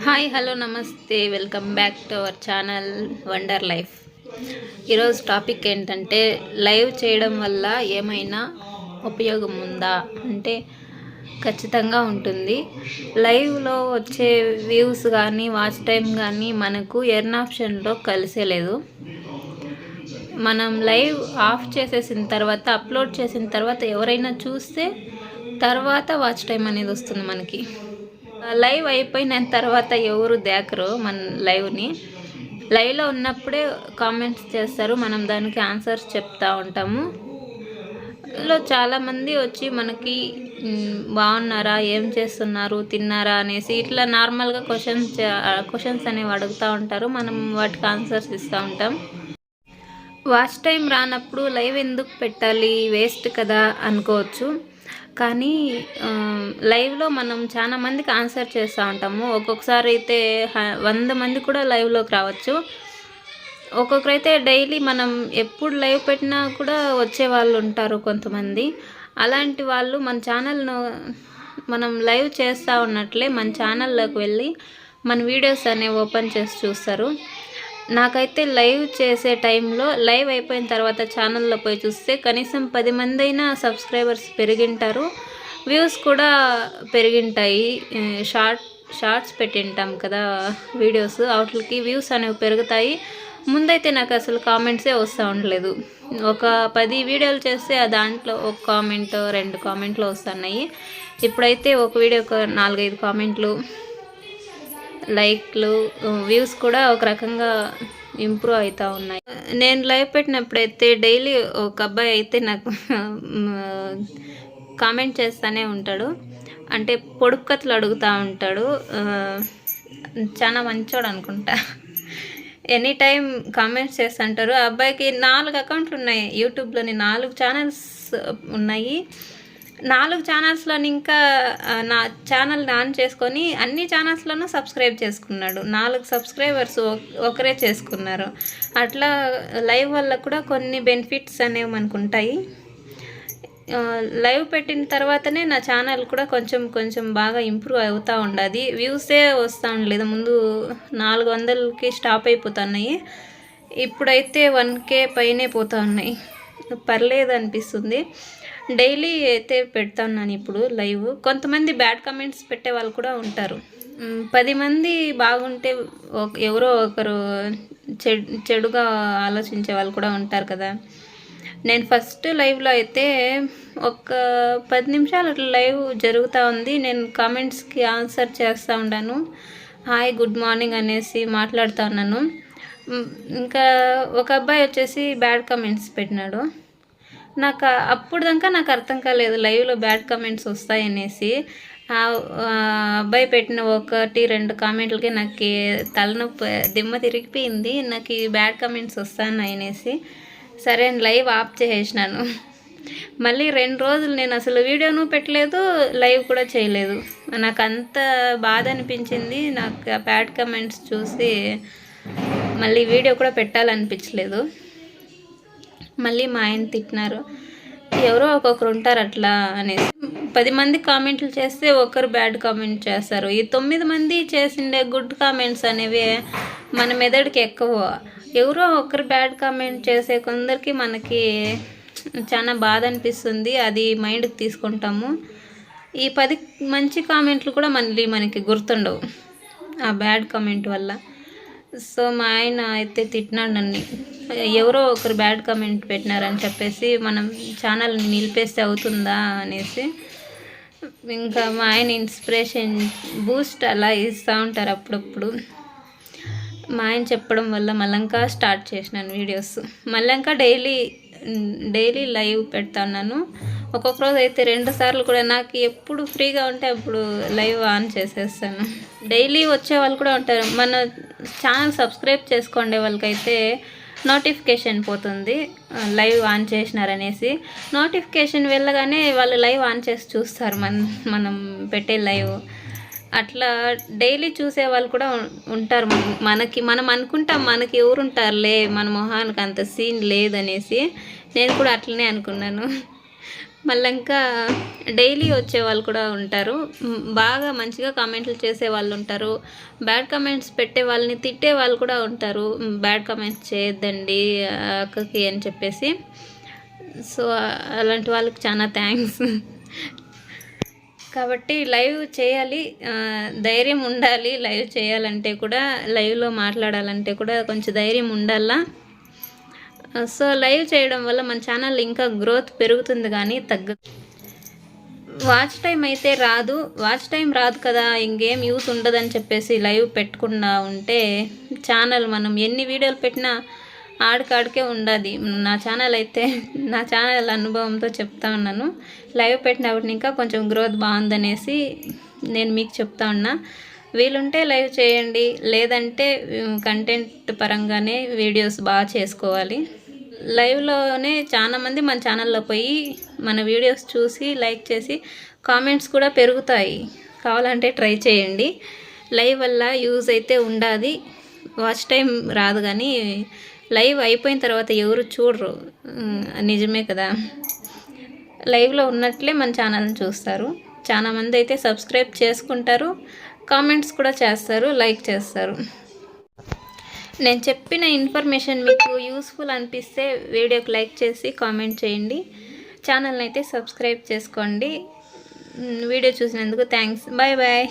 Hi hello నమస్తే welcome back to our channel wonder life. ఈరోజు topic ఏంటంటే live చేయడం వల్ల ఏమైనా ఉపయోగం ఉందా అంటే ఖచ్చితంగా ఉంటుంది. లైవ్లో వచ్చే వ్యూస్ కానీ వాచ్ టైం కానీ మనకు ఎర్న్ ఆప్షన్లో కలిసేలేదు. మనం లైవ్ ఆఫ్ చేసేసిన తర్వాత అప్లోడ్ చేసిన తర్వాత ఎవరైనా చూస్తే తర్వాత వాచ్ టైం అనేది వస్తుంది మనకి. లైవ్ అయిపోయిన తర్వాత ఎవరు దేకరు మన లైవ్ని. లైవ్లో ఉన్నప్పుడే కామెంట్స్ చేస్తారు, మనం దానికి ఆన్సర్స్ చెప్తూ ఉంటాము. లో చాలామంది వచ్చి మనకి బాగున్నారా, ఏం చేస్తున్నారు, తిన్నారా అనేసి ఇట్లా నార్మల్గా క్వశ్చన్స్ అనేవి అడుగుతూ ఉంటారు. మనం వాటికి ఆన్సర్స్ ఇస్తూ ఉంటాం. వాచ్ టైం రానప్పుడు లైవ్ ఎందుకు పెట్టాలి, వేస్ట్ కదా అనుకోవచ్చు. కానీ లైవ్లో మనం చాలా మందికి ఆన్సర్ చేస్తూ ఉంటాము. ఒక్కొక్కసారి అయితే 100 మంది కూడా లైవ్లోకి రావచ్చు. ఒక్కొక్కరైతే డైలీ మనం ఎప్పుడు లైవ్ పెట్టినా కూడా వచ్చే వాళ్ళు ఉంటారు కొంతమంది. అలాంటి వాళ్ళు మన ఛానల్ను మనం లైవ్ చేస్తూ ఉన్నట్లే మన ఛానల్లోకి వెళ్ళి మన వీడియోస్ అనేవి ఓపెన్ చేసి చూస్తారు. నాకైతే లైవ్ చేసే టైంలో లైవ్ అయిపోయిన తర్వాత ఛానల్లో పోయి చూస్తే కనీసం 10 మంది అయినా సబ్స్క్రైబర్స్ పెరిగింటారు, వ్యూస్ కూడా పెరిగింటాయి. షార్ట్స్ పెట్టింటాం కదా వీడియోస్, వాటికి వ్యూస్ అనేవి పెరుగుతాయి. ముందైతే నాకు అసలు కామెంట్సే వస్తూ ఉండలేదు. ఒక 10 వీడియోలు చేస్తే దాంట్లో ఒక కామెంట్ 2 కామెంట్లు వస్తున్నాయి. ఇప్పుడైతే ఒక వీడియోకి 4-5 కామెంట్లు, లైక్లు, వ్యూస్ కూడా ఒక రకంగా ఇంప్రూవ్ అవుతూ ఉన్నాయి. నేను లైవ్ పెట్టినప్పుడైతే డైలీ ఒక అబ్బాయి అయితే నాకు కామెంట్ చేస్తూనే ఉంటాడు. అంటే పొడుపు కథలు అడుగుతూ ఉంటాడు. చాలా మంచోడు అనుకుంటా. ఎనీ టైం కామెంట్స్ చేస్తుంటారు. ఆ అబ్బాయికి 4 అకౌంట్లు ఉన్నాయి. యూట్యూబ్లోని 4 ఛానల్స్ ఉన్నాయి. 4 ఛానల్స్లోని ఇంకా నా ఛానల్ని ఆన్ చేసుకొని అన్ని ఛానల్స్లోనూ సబ్స్క్రైబ్ చేసుకున్నాడు. 4 సబ్స్క్రైబర్స్ ఒకరే చేసుకున్నారు. అట్లా లైవ్ వల్ల కూడా కొన్ని బెనిఫిట్స్ అనేవి మనకు ఉంటాయి. లైవ్ పెట్టిన తర్వాతనే నా ఛానల్ కూడా కొంచెం బాగా ఇంప్రూవ్ అవుతూ ఉండదు. వ్యూసే వస్తూ ఉండలేదు. ముందు 400కి స్టాప్ అయిపోతున్నాయి. ఇప్పుడైతే 1K పైనే పోతూ ఉన్నాయి. పర్లేదు అనిపిస్తుంది. డైలీ అయితే పెడతాను ఇప్పుడు లైవ్. కొంతమంది బ్యాడ్ కామెంట్స్ పెట్టే వాళ్ళు కూడా ఉంటారు. 10 మంది బాగుంటే ఎవరో ఒకరు చెడుగా ఆలోచించే వాళ్ళు కూడా ఉంటారు కదా. నేను ఫస్ట్ లైవ్లో అయితే ఒక 10 నిమిషాలు అట్లా లైవ్ జరుగుతూ ఉంది. నేను కామెంట్స్కి ఆన్సర్ చేస్తూ ఉన్నాను. హాయ్, గుడ్ మార్నింగ్ అనేసి మాట్లాడుతూ ఉన్నాను. ఇంకా ఒక అబ్బాయి వచ్చేసి బ్యాడ్ కామెంట్స్ పెట్టినాడు. నాకు అప్పుడు దాకా నాకు అర్థం కాలేదు లైవ్లో బ్యాడ్ కామెంట్స్ వస్తాయనేసి. అబ్బాయి పెట్టిన 1-2 కామెంట్లకి నాకు తలనొప్పి, దిమ్మ తిరిగిపోయింది. నాకు ఈ బ్యాడ్ కామెంట్స్ వస్తాయి అనేసి సరే లైవ్ ఆఫ్ చేసేసినాను. మళ్ళీ 2 రోజులు నేను అసలు వీడియోను పెట్టలేదు, లైవ్ కూడా చేయలేదు. నాకు అంత బాధ అనిపించింది. నాకు ఆ బ్యాడ్ కామెంట్స్ చూసి మళ్ళీ వీడియో కూడా పెట్టాలనిపించలేదు. మళ్ళీ మా ఆయన తిట్టినారు, ఎవరో ఒక్కొక్కరు ఉంటారు అట్లా అనేసి. 10 మంది కామెంట్లు చేస్తే ఒకరు బ్యాడ్ కామెంట్ చేస్తారు. ఈ 9 మంది చేసిండే గుడ్ కామెంట్స్ అనేవి మన మెదడుకి ఎక్కువ. ఎవరో ఒకరు బ్యాడ్ కామెంట్ చేసే కొందరికి మనకి చాలా బాధ అనిపిస్తుంది. అది మైండ్కి తీసుకుంటాము. ఈ 10 మంచి కామెంట్లు కూడా మళ్ళీ మనకి గుర్తుండవు ఆ బ్యాడ్ కామెంట్ వల్ల. సో మా ఆయన అయితే తిట్టినాడు నన్ను, ఎవరో ఒకరు బ్యాడ్ కామెంట్ పెట్టినారని చెప్పేసి మనం ఛానల్ని నిలిపేస్తే అవుతుందా అనేసి. ఇంకా మా ఆయన ఇన్స్పిరేషన్ బూస్ట్ అలా ఇస్తూ ఉంటారు అప్పుడప్పుడు. మా ఆయన చెప్పడం వల్ల మళ్ళంకా స్టార్ట్ చేసినాను వీడియోస్. మళ్ళంకా డైలీ లైవ్ పెడతాను. ఒక్కొక్క రోజు అయితే 2 సార్లు కూడా. నాకు ఎప్పుడు ఫ్రీగా ఉంటే అప్పుడు లైవ్ ఆన్ చేసేస్తాను. డైలీ వచ్చే వాళ్ళు కూడా ఉంటారు. మన ఛానల్ సబ్స్క్రైబ్ చేసుకోండే వాళ్ళకైతే నోటిఫికేషన్ పోతుంది లైవ్ ఆన్ చేసినారనేసి. నోటిఫికేషన్ వెళ్ళగానే వాళ్ళు లైవ్ ఆన్ చేసి చూస్తారు మనం పెట్టే లైవ్. అట్లా డైలీ చూసే వాళ్ళు కూడా ఉంటారు. మనం అనుకుంటాం మనకి ఎవరుంటారులే, మన మొహానికి అంత సీన్ లేదనేసి. నేను కూడా అట్లనే అనుకున్నాను. మళ్ళీ ఇంకా డైలీ వచ్చే వాళ్ళు కూడా ఉంటారు. బాగా మంచిగా కామెంట్లు చేసే వాళ్ళు ఉంటారు, బ్యాడ్ కామెంట్స్ పెట్టే వాళ్ళని తిట్టే వాళ్ళు కూడా ఉంటారు. బ్యాడ్ కామెంట్స్ చేయొద్దండి అక్కకి అని చెప్పేసి. సో అలాంటి వాళ్ళకి చాలా థ్యాంక్స్. కాబట్టి లైవ్ చేయాలి, ధైర్యం ఉండాలి. లైవ్ చేయాలంటే కూడా, లైవ్లో మాట్లాడాలంటే కూడా కొంచెం ధైర్యం ఉండాలా. సో లైవ్ చేయడం వల్ల మన ఛానల్ ఇంకా గ్రోత్ పెరుగుతుంది కానీ తగ్గదు. వాచ్ టైం అయితే రాదు. వాచ్ టైం రాదు కదా, ఇంకేం యూస్ ఉండదని చెప్పేసి లైవ్ పెట్టకుండా ఉంటే ఛానల్ మనం ఎన్ని వీడియోలు పెట్టినా ఆడికాడికే ఉండదు. నా ఛానల్ అనుభవంతో చెప్తా ఉన్నాను. లైవ్ పెట్టినప్పుడు ఇంకా కొంచెం గ్రోత్ బాగుందనేసి నేను మీకు చెప్తా ఉన్నా. వీలుంటే లైవ్ చేయండి, లేదంటే కంటెంట్ పరంగానే వీడియోస్ బాగా చేసుకోవాలి. లైవ్లోనే చాలామంది మన ఛానల్లో పోయి మన వీడియోస్ చూసి లైక్ చేసి కామెంట్స్ కూడా పెరుగుతాయి. కావాలంటే ట్రై చేయండి. లైవ్ వల్ల యూజ్ అయితే ఉండాది. వాచ్ టైం రాదు కానీ లైవ్ అయిపోయిన తర్వాత ఎవరు చూడరు, నిజమే కదా. లైవ్లో ఉన్నట్లే మన ఛానల్ని చూస్తారు. చాలామంది అయితే సబ్స్క్రైబ్ చేసుకుంటారు, కామెంట్స్ కూడా చేస్తారు, లైక్ చేస్తారు. నేను చెప్పిన ఇన్ఫర్మేషన్ మీకు యూస్ఫుల్ అనిపిస్తే వీడియోకి లైక్ చేసి కామెంట్ చేయండి. ఛానల్ని అయితే సబ్స్క్రైబ్ చేసుకోండి. వీడియో చూసినందుకు థ్యాంక్స్. Bye bye.